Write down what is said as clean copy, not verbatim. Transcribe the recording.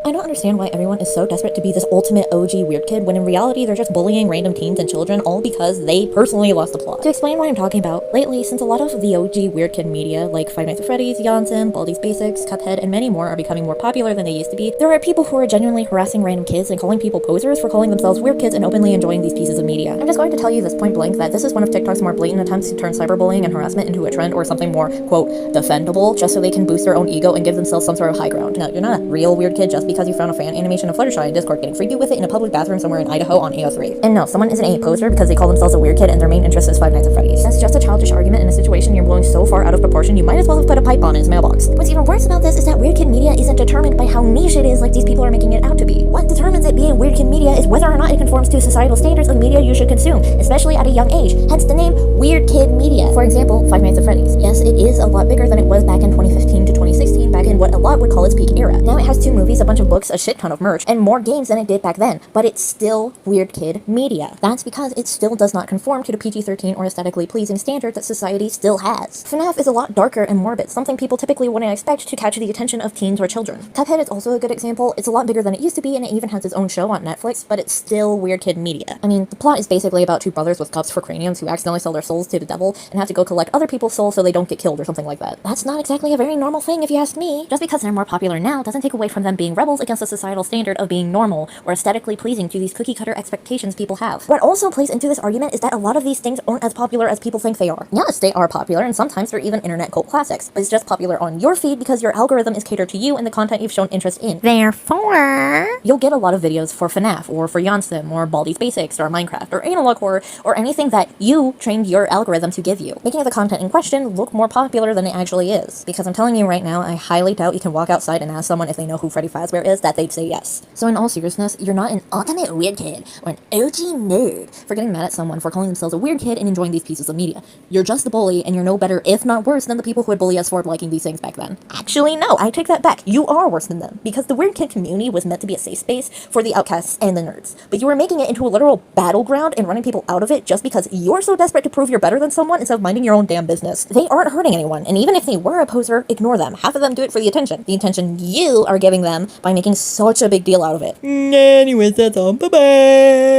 I don't understand why everyone is so desperate to be this ultimate OG weird kid when in reality they're just bullying random teens and children all because they personally lost the plot. To explain what I'm talking about, lately, since a lot of the OG weird kid media like Five Nights at Freddy's, Janssen, Baldi's Basics, Cuphead, and many more are becoming more popular than they used to be, there are people who are genuinely harassing random kids and calling people posers for calling themselves weird kids and openly enjoying these pieces of media. I'm just going to tell you this point blank that this is one of TikTok's more blatant attempts to turn cyberbullying and harassment into a trend or something more, quote, defendable, just so they can boost their own ego and give themselves some sort of high ground. No, you're not a real weird kid just because you found a fan animation of Fluttershy in Discord getting freaky with it in a public bathroom somewhere in Idaho on AO3. And no, someone isn't a poser because they call themselves a weird kid and their main interest is Five Nights at Freddy's. That's just a childish argument in a situation you're blowing so far out of proportion you might as well have put a pipe on his mailbox. What's even worse about this is that weird kid media isn't determined by how niche it is like these people are making it out to be. What determines it being weird kid media is whether or not it conforms to societal standards of media you should consume, especially at a young age, hence the name weird kid media. For example, Five Nights at Freddy's. Yes, it is a lot bigger than it was back in 2015 to 2016, back in what a lot would call its peak era. Now it has 2 movies, a bunch of books, a shit ton of merch, and more games than it did back then, but it's still weird kid media. That's because it still does not conform to the PG-13 or aesthetically pleasing standards that society still has. FNAF is a lot darker and morbid, something people typically wouldn't expect to catch the attention of teens or children. Cuphead is also a good example. It's a lot bigger than it used to be, and it even has its own show on Netflix, but it's still weird kid media. I mean, the plot is basically about 2 brothers with cups for craniums who accidentally sell their souls to the devil and have to go collect other people's souls so they don't get killed or something like that. That's not exactly a very normal thing if you ask me. Just because they're more popular now doesn't take away from them being rebels against the societal standard of being normal or aesthetically pleasing to these cookie-cutter expectations people have. What also plays into this argument is that a lot of these things aren't as popular as people think they are. Yes, they are popular, and sometimes they're even internet cult classics, but it's just popular on your feed because your algorithm is catered to you and the content you've shown interest in. Therefore, you'll get a lot of videos for FNAF, or for Janssen, or Baldi's Basics, or Minecraft, or Analog Horror, or anything that you trained your algorithm to give you, making the content in question look more popular than it actually is. Because I'm telling you right now, I highly doubt you can walk outside and ask someone if they know who Freddy Fazbear is, that they'd say yes. So in all seriousness, you're not an ultimate weird kid, or an OG nerd, for getting mad at someone for calling themselves a weird kid and enjoying these pieces of media. You're just a bully, and you're no better, if not worse, than the people who would bully us for liking these things back then. Actually, no, I take that back. You are worse than them, because the weird kid community was meant to be a safe space for the outcasts and the nerds. But you are making it into a literal battleground and running people out of it just because you're so desperate to prove you're better than someone instead of minding your own damn business. They aren't hurting anyone, and even if they were a poser, ignore them. Half of them do it for the attention you are giving them by making such a big deal out of it. Anyways, that's all. Bye-bye!